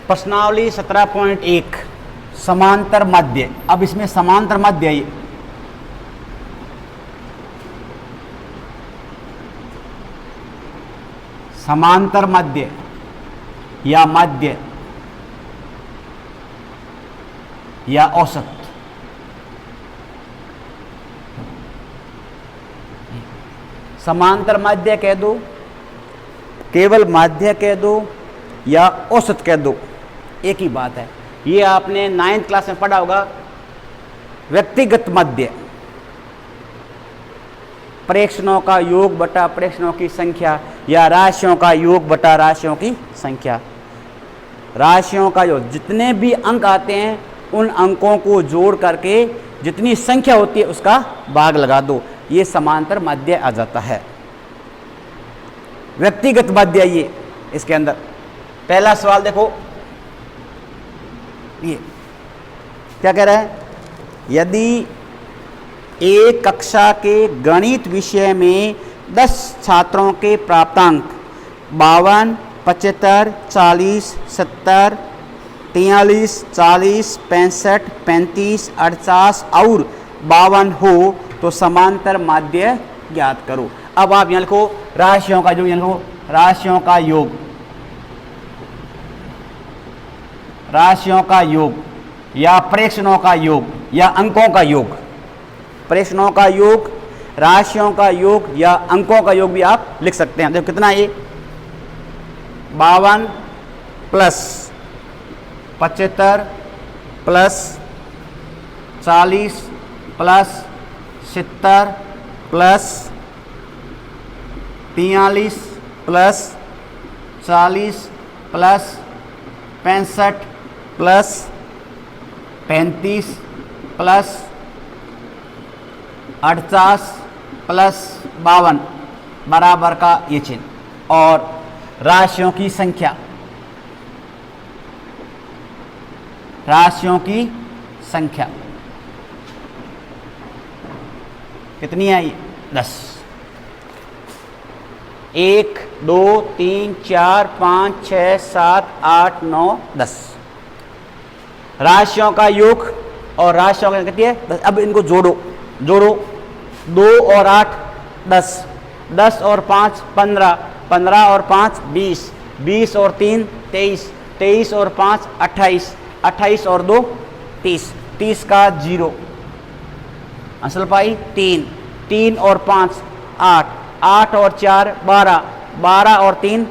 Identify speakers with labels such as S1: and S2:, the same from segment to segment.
S1: प्रश्नावली 17.1 समांतर मध्य। अब इसमें समांतर मध्य है, समांतर मध्य या मध्य या औसत। समांतर मध्य कह दो, केवल माध्य कह दो या औसत कह दो, एक ही बात है। ये आपने 9th क्लास में पढ़ा होगा। व्यक्तिगत मध्य, प्रेक्षणों का योग बटा प्रेक्षणों की संख्या या राशियों का योग बटा राशियों की संख्या। राशियों का योग, जितने भी अंक आते हैं उन अंकों को जोड़ करके जितनी संख्या होती है उसका भाग लगा दो, ये समांतर मध्य आ जाता है। व्यक्तिगत मध्य ये इसके अंदर। पहला सवाल देखो, ये क्या कह रहा है, यदि एक कक्षा के गणित विषय में 10 छात्रों के प्राप्तांक 52, 75, 40, 70, 43, 40, 65, 35, 48 और 52 हो तो समांतर माध्य ज्ञात करो। अब आप यहाँ लिखो राशियों का योग, यहाँ लिखो राशियों का योग, राशियों का योग या प्रेक्षणों का योग या अंकों का योग। प्रेक्षणों का योग, राशियों का योग या अंकों का योग भी आप लिख सकते हैं। देखो कितना ये 52 plus 75 plus 40 plus 70 plus 43 plus 40 plus 65 plus 35 plus 48 plus 52 बराबर का ये चिन्ह। और राशियों की संख्या, राशियों की संख्या कितनी है, ये 10। 1 2 3 4 5 6 7 8 9 10 राशियों का योग और राशियों का कितनी है 10। अब इनको जोड़ो, जोड़ो 2 और 8 10, 10 और 5 15, 15 और 5 20, 20 और 3 23, 23 और 5 28, 28 और 2 30, 30 का 0 असल पाई 3, 3 और 5 8, 8 और 4 12, 12 और 3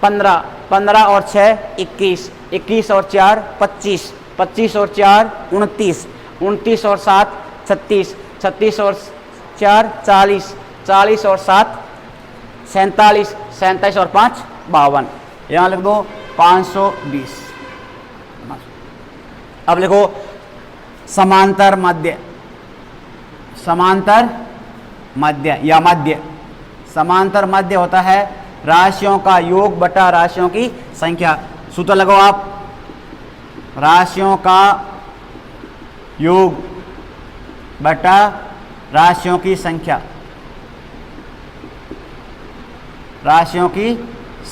S1: 15, 15 और 6 21, 21 और 4 25, 25 और 4 29, 29 और 7 36, 36 और 4 40, 40 और 7 47, 47 और 5 52। यहाँ लिख दो 520। अब लिखो समांतर मध्य, समांतर मध्य या मध्य। समांतर मध्य होता है राशियों का योग बटा राशियों की संख्या। सूत्र लगाओ आप, राशियों का योग बटा राशियों की संख्या, राशियों की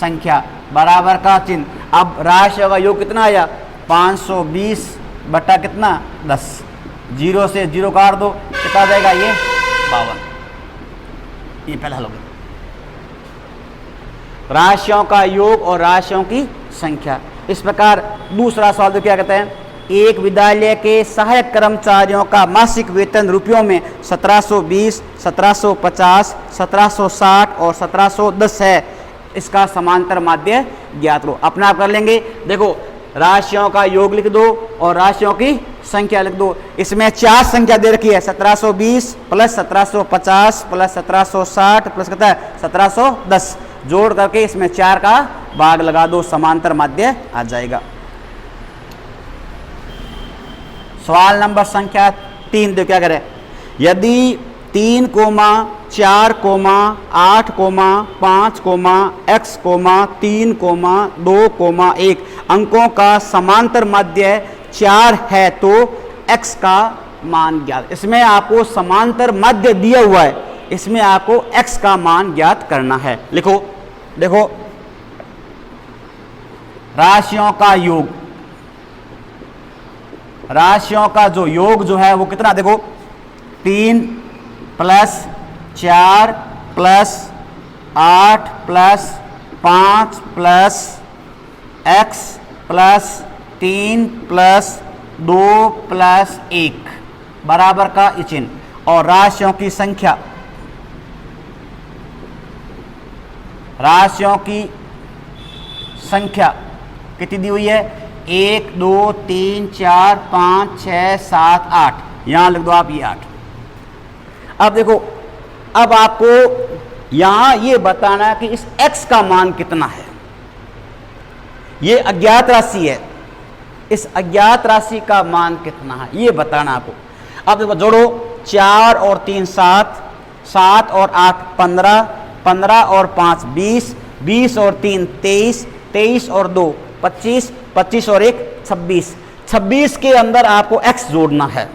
S1: संख्या बराबर का चिन्ह। अब राशियों का योग कितना आया 520 बटा कितना 10, 0 से 0 काट दो, कितना जाएगा ये 52। ये पहला हल हो गया। राशियों का योग और राशियों की संख्या। इस प्रकार दूसरा सवाल तो क्या कहते हैं, एक विद्यालय के सहायक कर्मचारियों का मासिक वेतन रुपयों में 1720, 1750, 1760 और 1710 है। इसका समांतर माध्य ज्ञात करो। अपना आप कर लेंगे। देखो राशियों का योग लिख दो और राशियों की संख्या लिख दो। इसमें 4 संख्या दे रखी है, 1720 प्लस 1750 प्लस 1760 प्लस कितना है 1710। जोड़ करके इसमें 4 का भाग लगा दो, समांतर माध्य आ जाएगा। सवाल नंबर संख्या 3 देखो क्या करें, यदि 3, 4, 8, 5, x, 3, 2, 1 अंकों का समांतर मध्य 4 है तो x का मान ज्ञात। इसमें आपको समांतर मध्य दिया हुआ है, इसमें आपको x का मान ज्ञात करना है। लिखो, देखो राशियों का योग, राशियों का जो योग जो है वो कितना, देखो 3 plus 4 plus 8 plus 5 plus x plus 3 plus 2 plus 1 बराबर का ये चिन्ह। और राशियों की संख्या, राशियों की संख्या कितनी दी हुई है, 1 2 3 4 5 6 7 8, यहां लिख दो आप ये 8। अब देखो, अब आपको यहां ये बताना है कि इस x का मान कितना है। ये अज्ञात राशि है, इस अज्ञात राशि का मान कितना है ये बताना आपको। अब देखो जोड़ो, 4 और 3 7, 7 और 8 15, 15 और 5 20, 20 और 3 23, 23 और 2 25, 25 और 1 26, 26 के अंदर आपको x जोड़ना है,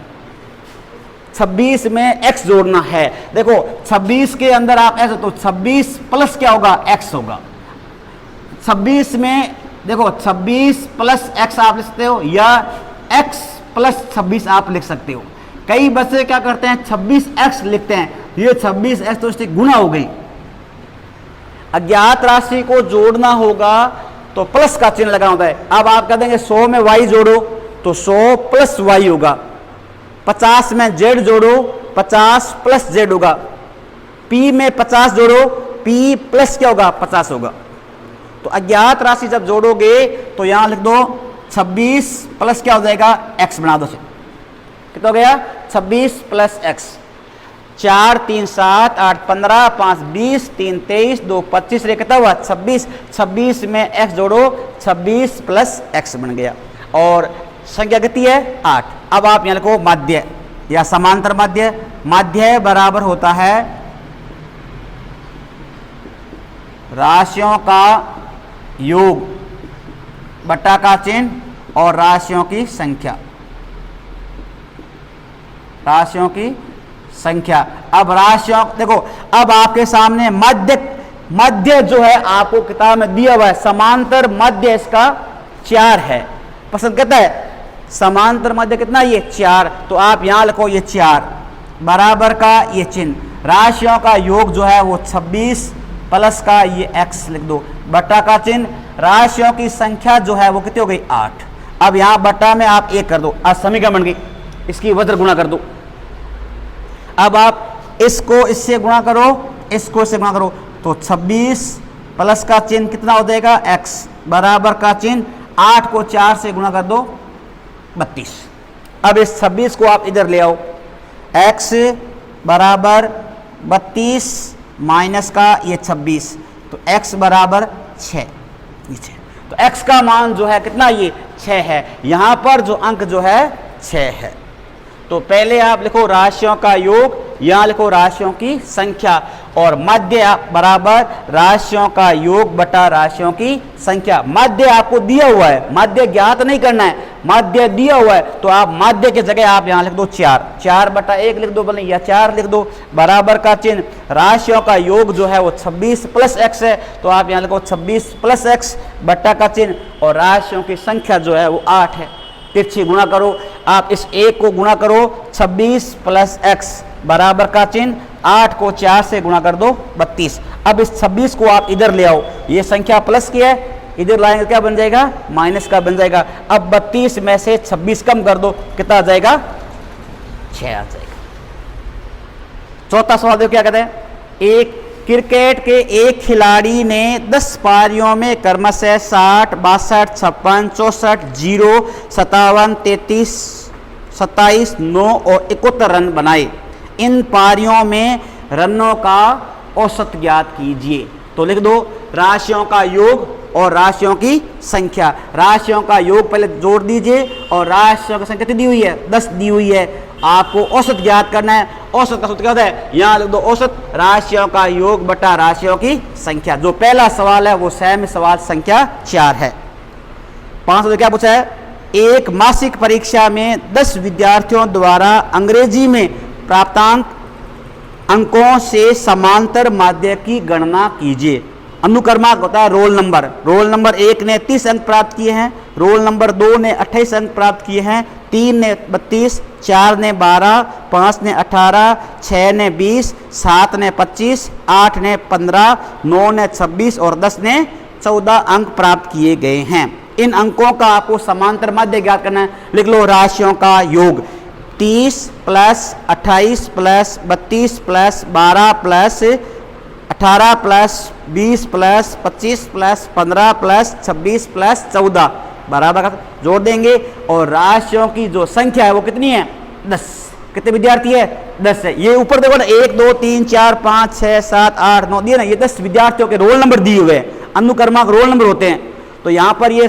S1: 26 में x जोड़ना है। देखो 26 के अंदर आप ऐसे, तो 26 प्लस क्या होगा, x होगा। 26 में देखो 26 प्लस x आप लिख सकते हो, या x प्लस 26 आप लिख सकते हो। कई बच्चे क्या करते हैं, 26x लिखते हैं, ये 26x तो इससे गुणा हो गई। अज्ञात राशि को जोड़ना होगा तो प्लस का चिन्ह लगाना होता है। अब आप कह देंगे 100 में y जोड़ो तो 100 प्लस y होगा, 50 में z जोड़ो 50 प्लस z होगा, p में 50 जोड़ो p प्लस क्या होगा, 50 होगा। तो अज्ञात राशि जब जोड़ोगे तो यहां लिख दो 26 प्लस क्या हो जाएगा, x बना दो, कितना हो गया 26 प्लस x। 4 3 7 8 15 5 20 3 23 2 25, कितना हुआ 26, 26 में x जोड़ो 26 प्लस x बन गया। और संख्या कितनी है 8। अब आप यहां लिखो माध्य या समांतर माध्य। माध्य बराबर होता है राशियों का योग बटा का चिन्ह और राशियों की संख्या, राशियों की संख्या। अब राशियों देखो, अब आपके सामने मध्य, मध्य जो है आपको किताब में दिया हुआ है, समांतर मध्य इसका 4 है। पसंद करता है समांतर मध्य कितना, ये 4। तो आप यहां लिखो ये 4 बराबर का ये चिन्ह। राशियों का योग जो है वो 26 प्लस का ये x लिख दो, बटा का चिन्ह। राशियों की संख्या जो है वो कितनी हो गई 8। अब यहां बटा में आप 1 कर दो, आज समीकरण बन गई, इसकी वज्र गुणा कर दो। अब आप इसको इससे गुणा करो, इसको इससे गुणा करो, तो 26 प्लस का चिन्ह कितना हो जाएगा x बराबर का चिन्ह 8 को 4 से गुणा कर दो 32। अब इस 26 को आप इधर ले आओ, x बराबर 32 माइनस का ये 26, तो x बराबर 6। तो x का मान जो है कितना, ये 6 है। यहां पर जो अंक जो है 6 है। तो पहले आप लिखो राशियों का योग, यहां लिखो राशियों की संख्या, और मध्य बराबर राशियों का योग बटा राशियों की संख्या। मध्य आपको दिया हुआ है, मध्य ज्ञात नहीं करना है, मध्य दिया हुआ है, तो आप मध्य की जगह आप यहां लिख दो 4, 4 बटा 1 लिख दो, बने या 4 लिख दो, बराबर का चिन्ह। राशियों का योग जो है वो 26 प्लस x है, तो आप यहां लिखो 26 प्लस x बटा का चिन्ह, और राशियों की संख्या जो है वो 8 है। तिरछी गुणा करो, आप इस 1 को गुणा करो 26 प्लस x बराबर का चिन्ह, 8 को 4 से गुणा कर दो 32। अब इस 26 को आप इधर ले आओ, ये संख्या प्लस की है, इधर लाएंगे क्या बन जाएगा, माइनस का बन जाएगा। अब 32 में से 26 कम कर दो, कितना आ जाएगा 6 आ जाएगा। चौथा सवाल देखो क्या कहते हैं, एक क्रिकेट के एक खिलाड़ी ने 10 पारियों में क्रमशः 60 62 56 64 0 57 33 27 9 और 71 रन बनाए। इन पारियों में रनों का औसत ज्ञात कीजिए। तो लिख दो राशियों का योग और राशियों की संख्या। राशियों का योग पहले जोड़ दीजिए, और राशियों की संख्या कितनी दी हुई है 10 दी हुई है। आपको औसत ज्ञात करना है। औसत का सूत्र क्या होता है, यहाँ लिख दो औसत राशियों का योग बटा राशियों की संख्या। जो पहला सवाल है वो सेम सवाल संख्या 4 है। 5 क्या पूछा है, एक मासिक परीक्षा में 10 विद्यार्थियों द्वारा अंग्रेजी में प्राप्तांक अंकों से समांतर माध्य की गणना कीजिए। अनुक्रमांक होता है रोल नंबर। रोल नंबर 1 ने 30 अंक प्राप्त किए हैं, रोल नंबर 2 ने 28 अंक प्राप्त किए हैं, 3 ने 32, 4 ने 12, 5 ने 18, 6 ने 20, 7 ने 25, 8 ने 15, 9 ने 26 और 10 ने 14 अंक प्राप्त किए गए हैं। इन अंकों का आपको समांतर माध्य ज्ञात करना है। लिख लो राशियों का योग 30 plus 28 plus 32 plus 12 plus 18 plus 20 plus 25 plus 15 plus 26 plus 14 बराबर जोड़ देंगे और राशियों की जो संख्या है वो कितनी है 10। कितने विद्यार्थी है 10 है। ये ऊपर देखो ना 1 2 3 4 5 6 7 8 9 दिए ना, ये 10 विद्यार्थियों के रोल नंबर दिए हुए हैं। अनुक्रमांक रोल नंबर होते हैं, तो यहाँ पर ये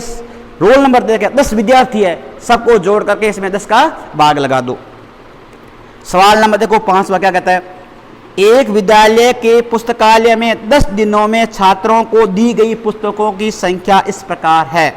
S1: रोल नंबर देखे 10 विद्यार्थी है, सबको जोड़ करके इसमें 10 का भाग लगा दो। सवाल नंबर देखो 5वां क्या कहता है, एक विद्यालय के पुस्तकालय में 10 दिनों में छात्रों को दी गई पुस्तकों की संख्या इस प्रकार है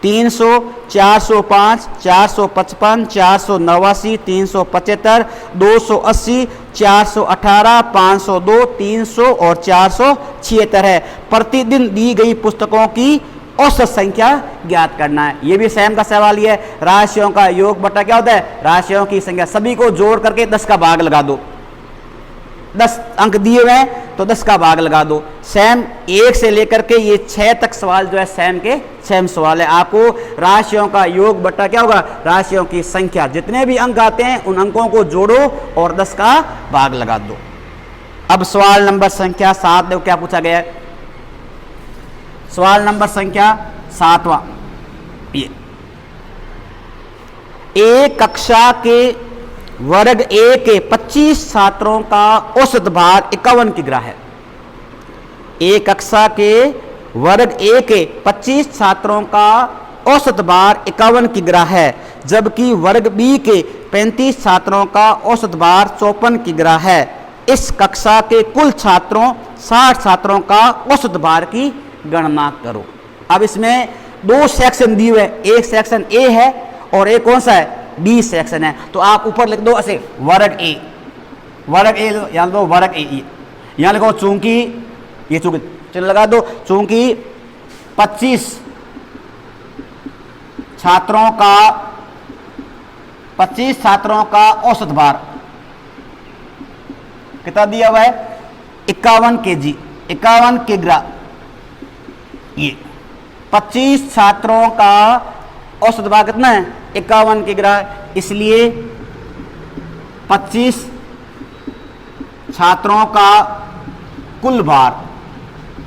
S1: 300, 405, 455, 489, 375, 280, 418, 502, 300 और 476 है। प्रतिदिन दी गई पुस्तकों की औसत संख्या ज्ञात करना है। ये भी सेम का सवाल ही है। राशियों का योग बटा क्या होता है राशियों की संख्या, सभी को जोड़ करके 10 का भाग लगा दो। 10 अंक दिए हुए हैं तो 10 का भाग लगा दो। सेम 1 से लेकर के ये 6 तक सवाल जो है सेम के सेम सवाल है। आपको राशियों का योग बटा क्या होगा राशियों की संख्या, जितने भी अंक आते हैं उन अंकों को जोड़ो और 10 का भाग लगा दो। अब सवाल नंबर संख्या 7 देखो क्या पूछा गया है। सवाल नंबर संख्या 7वां, ये एक कक्षा के वर्ग ए के 25 छात्रों का औसत भार 51 किग्रा है। एक कक्षा के वर्ग ए के 25 छात्रों का औसत भार 51 किग्रा है, जबकि वर्ग बी के 35 छात्रों का औसत भार 54 किग्रा है। इस कक्षा के कुल छात्रों 60 छात्रों का औसत भार की गणना करो। अब इसमें 2 सेक्शन दिए हुए, एक सेक्शन ए है और एक कौन सा है बी सेक्शन है। तो आप ऊपर लिख दो ऐसे वर्ग ए, यहां दो वर्ग ए, यहां लिखो चूंकि ये चूंकि चलो लगा दो, चूंकि 25 छात्रों का औसत भार कितना दिया हुआ है 51 केजी, 51 किग्रा। ये 25 छात्रों का औसत भार कितना है 51 किग्रा, इसलिए 25 छात्रों का कुल भार,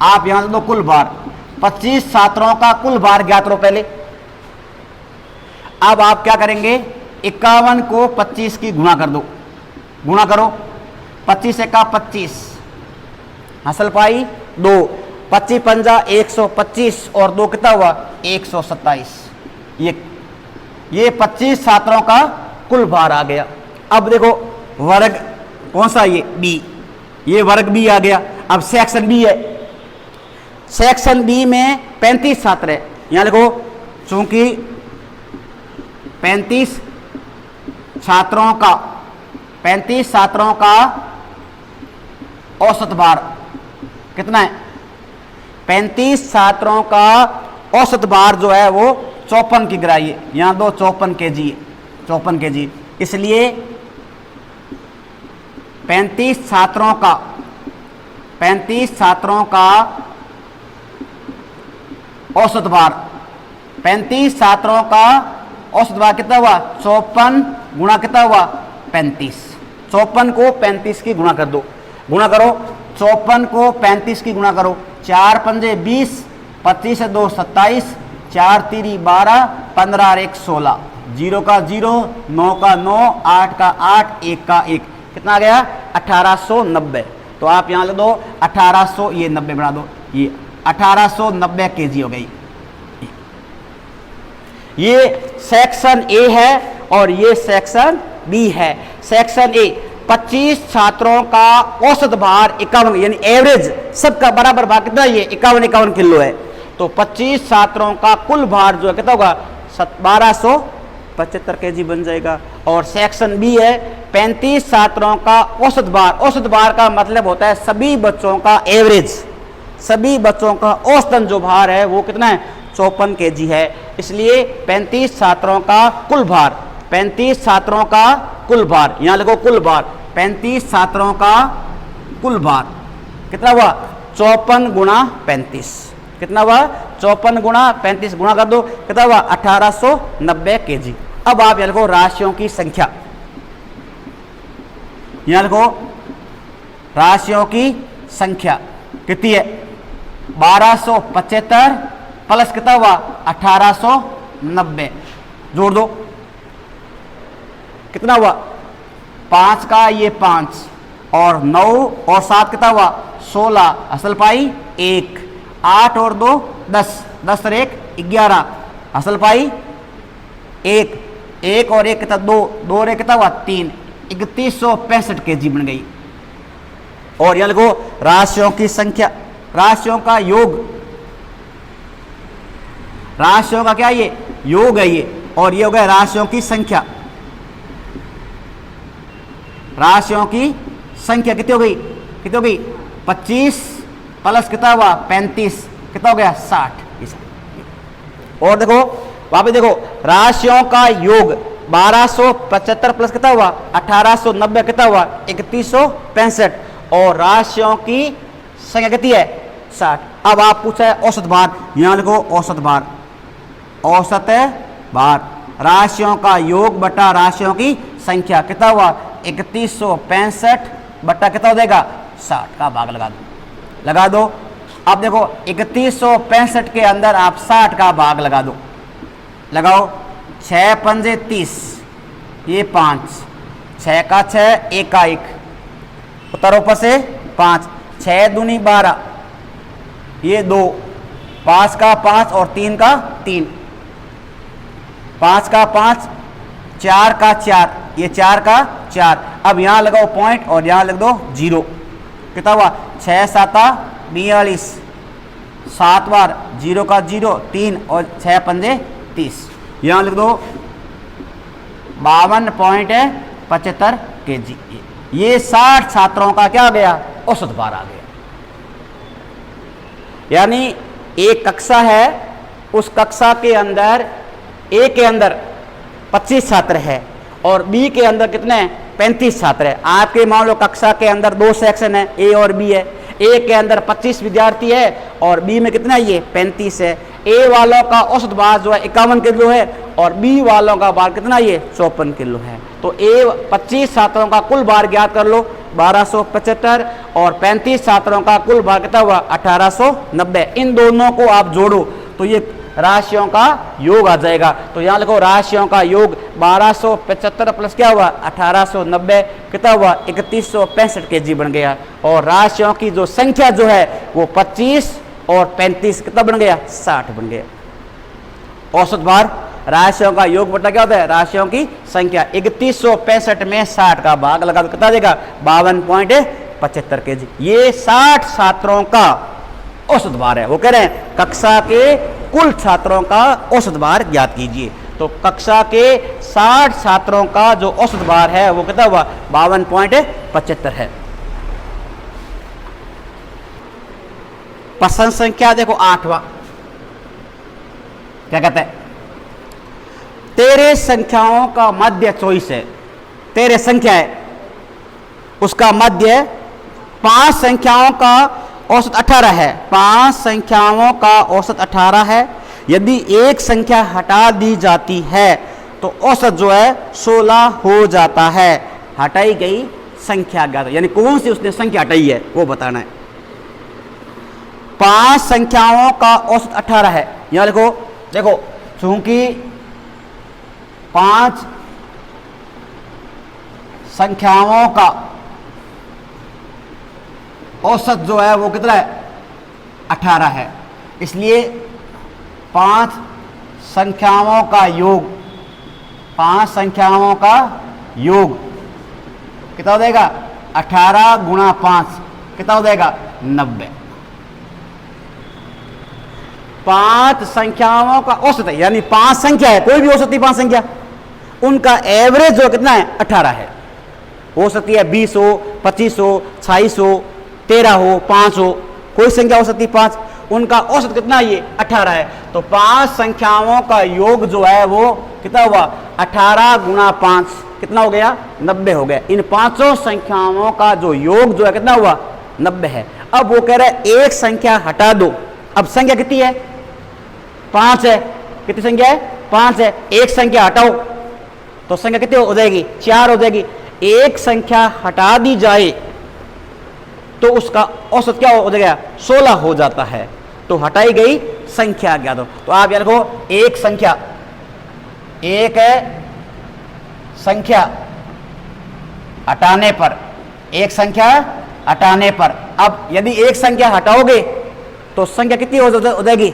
S1: आप यहां से दो कुल भार, 25 छात्रों का कुल भार ज्ञात करो पहले। अब आप क्या करेंगे 51 को 25 की गुणा कर दो, गुणा करो 25 का 25 हासिल पाई 2, 25 पंजा 125 और 2 कितना हुआ 127। ये 25 छात्रों का कुल भार आ गया। अब देखो वर्ग कौन सा ये बी, ये वर्ग बी आ गया। अब सेक्शन बी है, सेक्शन बी में 35 छात्र है, यहां लिखो चूंकि 35 छात्रों का औसत भार कितना है 35 छात्रों का औसत भार जो है वो 54 किग्रा, यहां दो 54 केजी, 54 केजी, इसलिए 35 छात्रों का औसत भार, 35 छात्रों का औसत भार कितना हुआ 54 गुणा कितना हुआ 35, 54 को 35 की गुणा कर दो, गुणा करो 54 को 35 की गुणा करो, 4 पंजे 20, 25 से 2 27, 4 3 12, 15 और 1 16, 0 का 0, 9 का 9, 8 का 8, 1 का 1, कितना आ गया 1890। तो आप यहाँ लिख दो 1800, ये 90 बढ़ा दो, ये 1890 केजी हो गई। ये सेक्शन ए है और ये सेक्शन बी है। सेक्शन ए 25 छात्रों का औसत भार 51, यानी एवरेज सबका बराबर भार कितना ये 51 किलो है। तो 25 छात्रों का कुल भार जो है कितना होगा 1275 केजी बन जाएगा। और सेक्शन बी है 35 छात्रों का औसत भार, औसत भार का मतलब होता है सभी बच्चों का एवरेज, सभी बच्चों का औसतन जो भार है वो कितना है, 54 kg है। इसलिए 35 छात्रों का कुल भार, 35 छात्रों का कुल भार, यहां लिखो कुल भार, 35 छात्रों का कुल भार कितना हुआ, 54 गुणा 35, कितना हुआ, 54 गुणा 35 गुणा कर दो, कितना हुआ, 1890 kg। अब आप यहां लिखो राशियों की संख्या, यहां लिखो राशियों की संख्या कितनी है, 1275 प्लस कितना हुआ, 1890, जोड़ दो, कितना हुआ, 5 का ये 5 और 9 और 7 कितना हुआ, 16, असल पाई 1, 8 और 2 10, 10 और 1 11, असल पाई 1, 1 और 1 कितना 2, 2 और 1 कितना हुआ 3, 3165 kg बन गई। और यहां लिखो राशियों की संख्या, राशियों का योग, राशियों का क्या ये योग है ये, और ये हो गया राशियों की संख्या, राशियों की संख्या कितनी हो गई, कितनी हो गई, 25 प्लस कितना हुआ 35, कितना हो गया 60। और देखो वापस देखो राशियों का योग 1275 प्लस कितना हुआ 1890, कितना हुआ 3165, और राशियों की संख्या कितनी है 60। अब आप पूछा है औसत भार, यहां लिखो औसत भार, औसत भार राशियों का योग बटा राशियों की संख्या कितना हुआ 3165 बटा कितना हो जाएगा 60 का भाग लगा दो, लगा दो। अब देखो 3165 के अंदर आप 60 का भाग लगा दो, लगाओ, 6 पंजे 30, ये 5, 6 का 6, 1 का 1, उत्तर ऊपर से 5, 6 दूनी 12, ये 2, 5 का 5 और 3 का 3, 5 का 5, 4 का 4, ये 4 का 4। अब यहां लगाओ पॉइंट और यहां लिख दो 0, कितना हुआ 6 7 42, 7 बार 0 का 0 3 और 6 पंजे 30, यहां लिख दो 52.75 kg। ये 60 छात्रों का क्या आ गया, औसत भार आ गया। यानी एक कक्षा है, उस कक्षा के अंदर ए के अंदर 25 छात्र है और बी के अंदर कितने 35 छात्र है। आपके मान लो कक्षा के अंदर 2 सेक्शन है, ए और बी है, ए के अंदर 25 विद्यार्थी है और बी में कितना ये 35 है। ए वालों का औसत भार जो है 51 किलो है और बी वालों का भार कितना ये 54 किलो है। तो ए 25 छात्रों का कुल भार ज्ञात कर लो 1275 और 35 छात्रों का कुल भार कितना हुआ 1890। इन दोनों को आप जोड़ो तो ये राशियों का योग आ जाएगा। तो यहाँ लिखो राशियों का योग 1275 प्लस क्या हुआ 1890, कितना हुआ 3165 kg बन गया। और राशियों की जो संख्या जो है वो 25 और 35 कितना बन गया 60 बन गया। औसत भार राशियों का योग बटा क्या होता है राशियों की संख्या। 3165 में 60 का भाग लगा तो कितना देगा 52.75 kg। ये 60 छात्रों का औसत भार है। वो कह रहे हैं कक्षा के कुल छात्रों का औसत भार ज्ञात कीजिए। तो कक्षा के 60 छात्रों का जो औसत भार है वो कितना हुआ 52.75 है। प्रश्न संख्या देखो 8वां क्या कहते हैं, तेरे संख्याओं का मध्य 24 है। तेरे संख्या है उसका मध्य 5 संख्याओं का औसत 18 है। 5 संख्याओं का औसत 18 है। यदि एक संख्या हटा दी जाती है तो औसत जो है 16 हो जाता है। हटाई गई संख्या ज्ञात, यानी कौन सी उसने संख्या हटाई है वो बताना है। 5 संख्याओं का औसत 18 है। यहां लिखो, देखो चूंकि 5 संख्याओं का औसत जो है वो कितना है 18 है, इसलिए 5 संख्याओं का योग, 5 संख्याओं का योग कितना हो जाएगा 18 गुणा 5 कितना हो जाएगा 90। 5 संख्याओं का औसत है, यानी 5 संख्या है, कोई भी औसत नहीं 5 संख्या, उनका एवरेज जो कितना है 18 है। हो सकती है 20 हो, 25 हो, 26 हो, 13 हो, 5 हो, कोई संख्या हो सकती है 5, उनका औसत कितना है? ये 18 है। तो 5 संख्याओं का योग जो है वो कितना हुआ? 18 गुणा 5 कितना हो गया? 90 हो गया। इन पांचों संख्याओं का जो योग जो है कितना हुआ? 90 है। अब वो कह रहा है एक संख्या हटा दो। अब संख्या कितनी है? 5 है। कितनी संख्या है? 5 है। एक संख्या हटाओ तो संख्या कितनी हो जाएगी? 4 हो जाएगी। एक संख्या हटा दी जाए तो उसका औसत क्या हो जाएगा? 16 हो जाता है। तो हटाई गई संख्या ज्ञात हो। तो आप याद रखो, एक संख्या, एक है संख्या हटाने पर, एक संख्या हटाने पर। अब यदि एक संख्या हटाओगे तो संख्या कितनी हो जाएगी?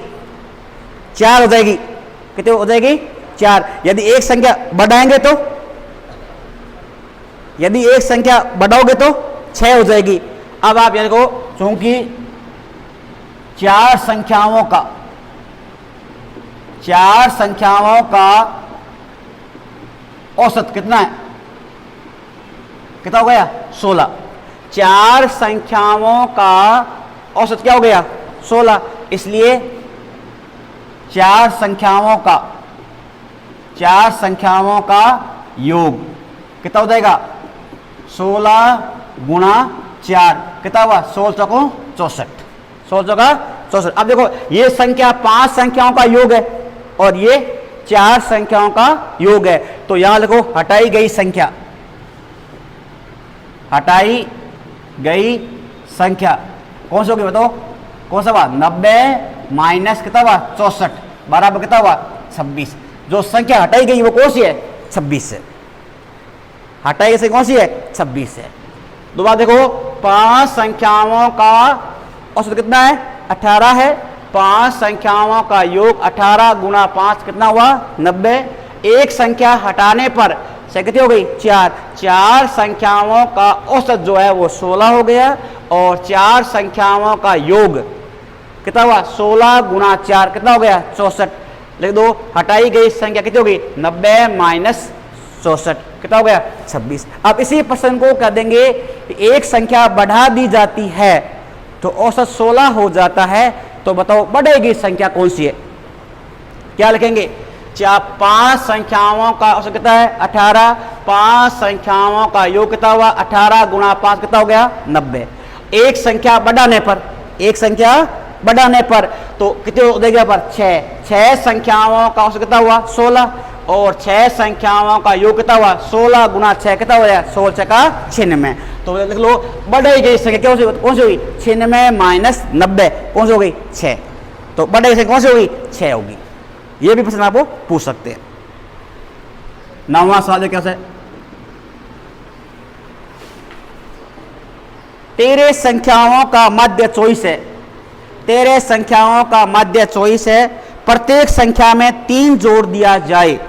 S1: 4 हो जाएगी। कितनी हो जाएगी? 4। यदि एक संख्या बढ़ाएंगे तो, यदि एक संख्या बढ़ाओगे तो 6 हो जाएगी। अब आप याद रखो, चूंकि 4 संख्याओं का औसत कितना है? कितना हो गया? 16। 4 संख्याओं का औसत क्या हो गया? 16। इसलिए 4 संख्याओं का योग कितना हो जाएगा? 16 गुणा 4 कितना हुआ? 16 चौको 64। 16 चौका 64। अब देखो, ये संख्या 5 संख्याओं का योग है और ये 4 संख्याओं का योग है। तो यहां देखो, हटाई गई संख्या, हटाई गई संख्या कौन सी होगी बताओ? कौन सा हुआ? 90 माइनस कितना हुआ? 64 बराबर कितना हुआ? 26। जो संख्या हटाई गई वो कौन सी है? 26 है। हटाई गई संख्या कौन सी है? 26 है। दोबारा देखो, 5 संख्याओं का औसत कितना है? 18 है। 5 संख्याओं का योग 18 गुणा 5 कितना हुआ? 90। एक संख्या हटाने पर संख्या कितनी हो गई? 4। 4 संख्याओं का औसत जो है वो 16 हो गया और 4 संख्याओं का योग कितना हुआ? 16 गुणा 4 कितना हो गया? 64। लिख दो, हटाई गई संख्या कितनी हो गई? 90 माइनस 64 कितना हो गया? 26। अब इसी प्रश्न को कह देंगे, एक संख्या बढ़ा दी जाती है तो औसत 16 हो जाता है। तो बताओ बढ़ेगी संख्या कौन सी है? क्या लिखेंगे? 5 संख्याओं का औसत कितना है? 18। 5 संख्याओं का योग कितना हुआ? 18 गुणा 5 कितना हो गया? 90। एक संख्या बढ़ाने पर, एक संख्या बढ़ाने पर तो कितने हो जाएगा? पर 6। 6 संख्याओं का औसत कितना हुआ? 16 और 6 संख्याओं का योग कितना हुआ? 16 गुणा 6 कितना हो गया? 16 का 96। तो लिख लो, बढ़ाई गई संख्या क्या कौन सी हुई? 96 माइनस 90 कौन सी हो गई? 6। तो बढ़ाई गई संख्या कौन सी होगी? 6 होगी। ये भी प्रश्न आपको पूछ सकते हैं। 9वां सवाल कैसे? तेरह संख्याओं का मध्य 24 है। 13 संख्याओं का मध्य 24 है। प्रत्येक संख्या में 3 जोड़ दिया जाए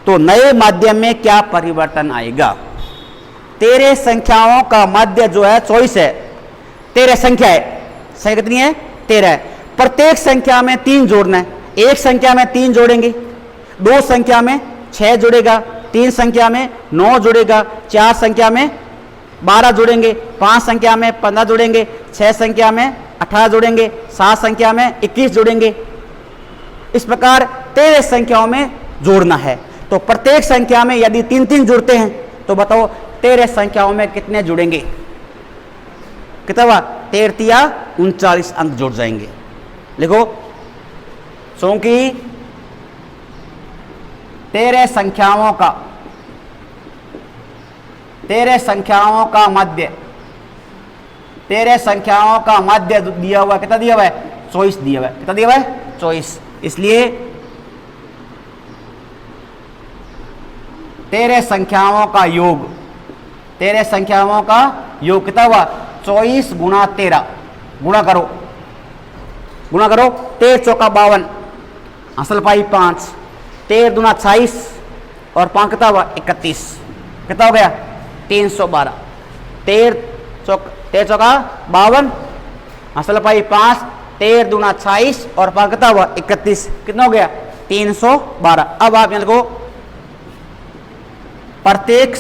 S1: तो नए माध्यम में क्या परिवर्तन आएगा? 13 संख्याओं का मध्य जो है 24 है। 13 संख्या है। संख्या कितनी है? 13 है। प्रत्येक संख्या में 3 जोड़ना है। एक संख्या में 3 जोड़ेंगे, 2 संख्या में 6 जुड़ेगा, 3 संख्या में 9 जुड़ेगा, 4 संख्या में 12 जोड़ेंगे, 5 संख्या में 15 जोड़ेंगे, 6 संख्या में 18 जोड़ेंगे, 7 संख्या में 21 जोड़ेंगे। इस प्रकार 13 संख्याओं में जोड़ना है। तो प्रत्येक संख्या में यदि 3-3 जुड़ते हैं तो बताओ 13 संख्याओं में कितने जुड़ेंगे? कितना हुआ? 13 39 अंक जुड़ जाएंगे। लिखो, क्योंकि 13 संख्याओं का मध्य 13 संख्याओं का मध्य दिया हुआ कितना दिया हुआ है? 24 दिया हुआ है। कितना दिया हुआ है? 24। इसलिए 13 संख्याओं का योग, 13 संख्याओं का योग कितना हुआ? 24 गुणा 13 गुणा करो, 13 चौका 52, असल पाई 5, 13 दूना 26 और 5 कितना हुआ? 31। कितना हो गया? 312। 13 चौका 52, असल पाई 5, 13 दूना 26 और 5 कितना हुआ? 31। कितना हो गया? 312। अब आप यहाँ देखो, प्रत्येक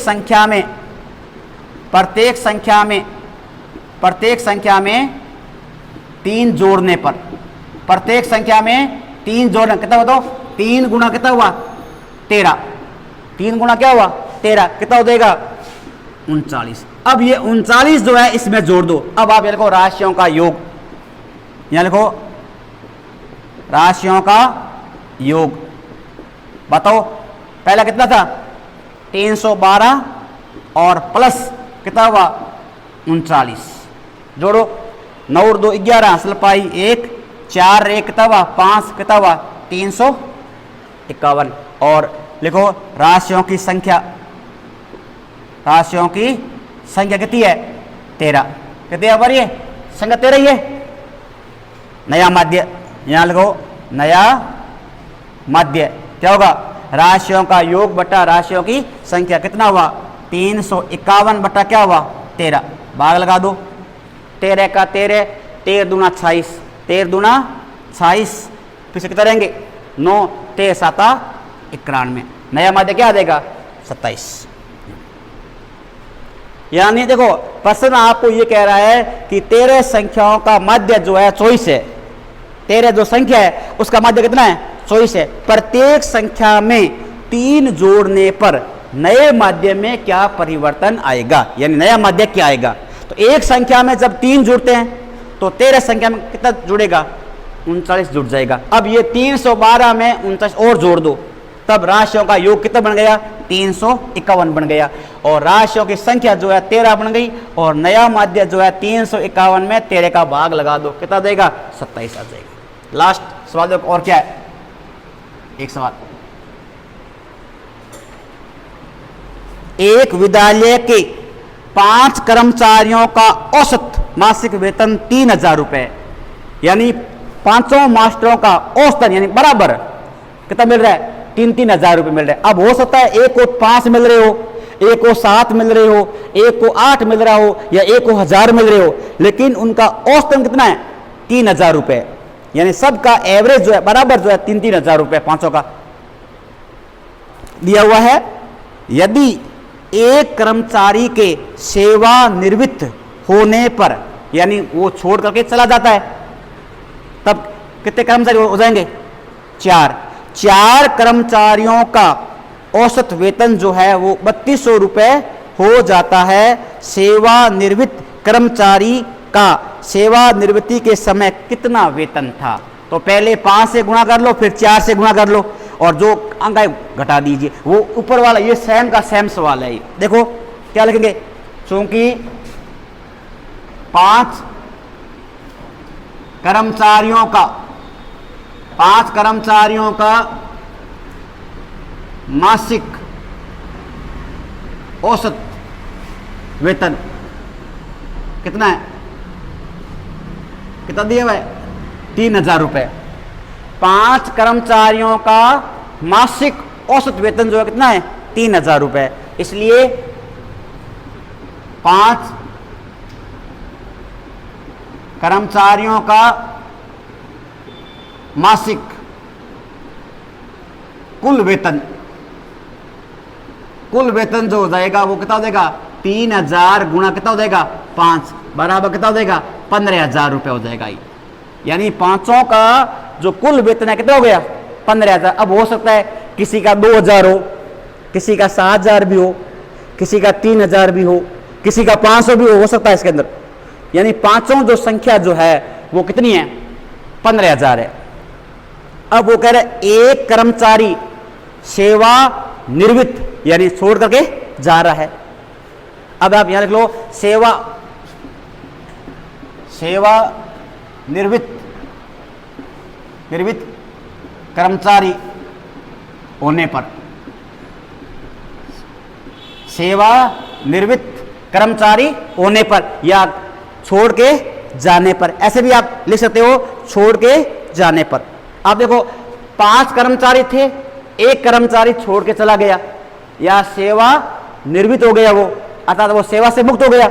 S1: संख्या में 3 जोड़ने पर, प्रत्येक संख्या में 3 जोड़ना, कितना बताओ, 3 गुना कितना हुआ, 13, 3 गुना क्या हुआ, 13, कितना हो जाएगा, 39। अब ये 39 जो है इसमें जोड़ दो। अब आप ये लिखो राशियों का योग, यहां लिखो राशियों का योग। बताओ पहला कितना था, 312 और प्लस कितना हुआ, 39। जोड़ो, 9 और 2 11, असल पाई 1, 4 1 कितना हुआ, 5 कितना हुआ, 351। और लिखो राशियों की संख्या, राशियों की संख्या कितनी है, 13। कितनी है ये संख्या, 13 ही है। नया माध्य, यहां लिखो नया माध्य, क्या होगा, राशियों का योग बटा राशियों की संख्या, कितना हुआ, 351 बटा क्या हुआ, 13। भाग लगा दो, 13 का 13, 13 दूना 26, 13 दूना 26, फिर से कितना रहेंगे, 9, 13 7 91। नया माध्य क्या आ जाएगा, 27। यानी देखो प्रश्न आपको ये कह रहा है कि 13 संख्याओं का माध्य जो है 24 है। 13 जो संख्या है उसका माध्य कितना है, 24 है। प्रत्येक संख्या में 3 जोड़ने पर नए माध्य में क्या परिवर्तन आएगा, यानी नया माध्य क्या आएगा। तो एक संख्या में जब 3 जुड़ते हैं तो 13 संख्या में कितना जुड़ेगा, 39 जुड़ जाएगा। अब ये 312 में 39 और जोड़ दो, तब राशियों का योग कितना बन गया, 351 बन गया। और राशियों की संख्या जो है 13 बन गई, और नया माध्य जो है 351 में 13 का भाग लगा दो, कितना देगा, 27 आ जाएगा। लास्ट सवाल देखो, और क्या है, एक सवाल, एक विद्यालय के 5 कर्मचारियों का औसत मासिक वेतन 3000 रुपए, यानी 5 मास्टरों का औसतन यानी बराबर कितना मिल रहा है, 3-3 रुपए मिल रहे हैं। अब हो सकता है एक को 5 मिल रहे हो, एक को 7 मिल रहे हो, एक को 8 मिल रहा हो, या एक को 1000 मिल रहे हो, लेकिन उनका औसतन कितना है, 3000 रुपए, यानी सबका एवरेज जो है बराबर जो है 3-3 रुपए 500 का दिया हुआ है। यदि एक कर्मचारी के सेवानिवृत्त होने पर, यानी वो छोड़ करके चला जाता है, तब कितने कर्मचारी हो जाएंगे, 4 कर्मचारियों का औसत वेतन जो है वो 3200 रुपए हो जाता है। सेवानिवृत्त कर्मचारी का सेवानिवृत्ति के समय कितना वेतन था, तो पहले 5 से गुणा कर लो, फिर 4 से गुणा कर लो, और जो अंक है घटा दीजिए। वो ऊपर वाला ये सेम का सेम सवाल है। देखो क्या लिखेंगे, क्योंकि 5 कर्मचारियों का मासिक औसत वेतन कितना है, कितना दिया हुआ है, 3000 रुपए। 5 कर्मचारियों का मासिक औसत वेतन जो है कितना है, 3000 रुपए। इसलिए 5 कर्मचारियों का मासिक कुल वेतन जो हो जाएगा वो कितना हो जाएगा, 3000 गुणा कितना हो जाएगा, 5 बराबर कितना हो जाएगा, 15000 रुपए हो जाएगा। यानी 5 का जो कुल वेतन है कितना हो गया, 15000। अब हो सकता है किसी का 2000 हो, किसी का 7000 भी हो, किसी का 3000 भी हो, किसी का 500 भी हो सकता है इसके अंदर। यानी 5 जो संख्या जो है वो कितनी है, 15000 है। अब वो कह रहे एक कर्मचारी सेवानिवृत्त यानी छोड़ करके जा रहा है। अब आप यहां लिख लो सेवानिवृत्त कर्मचारी होने पर, सेवानिवृत्त कर्मचारी होने पर या छोड़ के जाने पर, ऐसे भी आप लिख सकते हो, छोड़ के जाने पर। आप देखो 5 कर्मचारी थे, एक कर्मचारी छोड़ के चला गया या सेवा निवृत्त हो गया, वो अर्थात वो सेवा से मुक्त हो गया,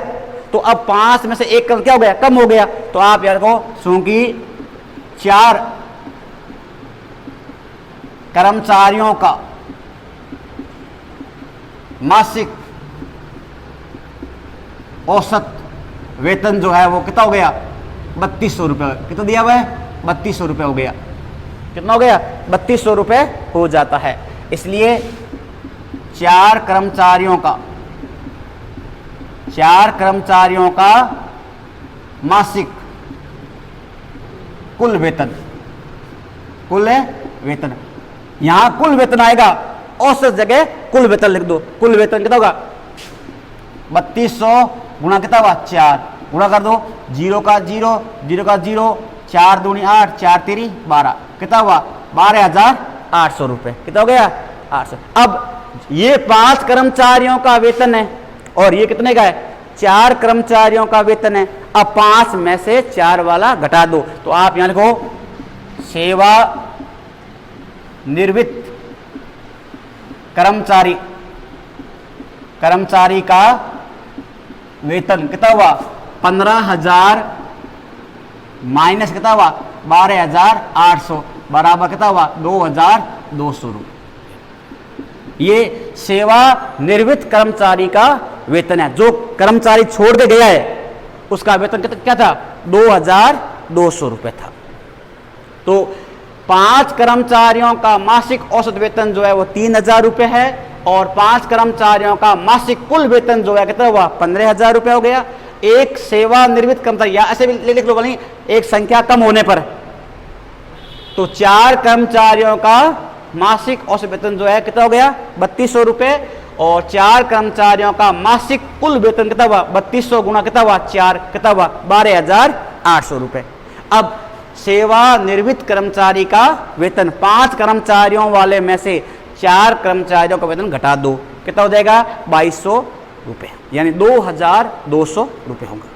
S1: तो अब 5 में से एक क्या हो गया, कम हो गया। तो आप यार को क्योंकि 4 कर्मचारियों का मासिक औसत वेतन जो है वो कितना हो गया, 3200 रुपये। कितना दिया हुआ है? 3200 रुपये हो गया। कितना हो गया? 3200 रुपये हो जाता है। इसलिए 4 कर्मचारियों का मासिक कुल वेतन, यहां कुल वेतन आएगा, औसत जगह कुल वेतन लिख दो। कुल वेतन कितना होगा? 3200 गुणा कितना हुआ? 4, गुणा कर दो, 0 का 0, 0 का 0, 4 दूनी 8, 4 तेरी 12, कितना हुआ? 12,800 रुपये। कितना हो गया? 800। अब ये 5 कर्मचारियों का वेतन है और ये कितने का है? 4 कर्मचारियों का वेतन है। अब 5 में से 4 वाला घटा दो, तो आप यहां लिखो सेवा निवृत्त कर्मचारी का वेतन कितना हुआ? 15,000 माइनस कितना हुआ? 12,800 बराबर कितना हुआ? 2,200 रुपये। ये सेवा निवृत्त कर्मचारी का वेतन है। जो कर्मचारी छोड़ के गया है उसका वेतन क्या था? 2,200 रुपये था। तो 5 कर्मचारियों का मासिक औसत वेतन जो है वो 3,000 रुपये है और 5 कर्मचारियों का मासिक कुल वेतन जो है कितना हुआ? 15,000 रुपये हो गया। एक सेवा निवृत्त कर्मचारी, या ऐसे भी लिख लो, नहीं एक संख्या कम होने पर, तो 4 कर्मचारियों का मासिक औसत वेतन जो है कितना हो गया? 3200 रुपये और 4 कर्मचारियों का मासिक कुल वेतन कितना हुआ? 3200 गुणा कितना हुआ? 4, कितना हुआ? 12,800 रुपये। अब सेवा निवृत्त कर्मचारी का वेतन 5 कर्मचारियों वाले में से 4 कर्मचारियों का वेतन घटा दो, कितना हो जाएगा? 2200 रुपये, यानी 2,200 रुपये होगा।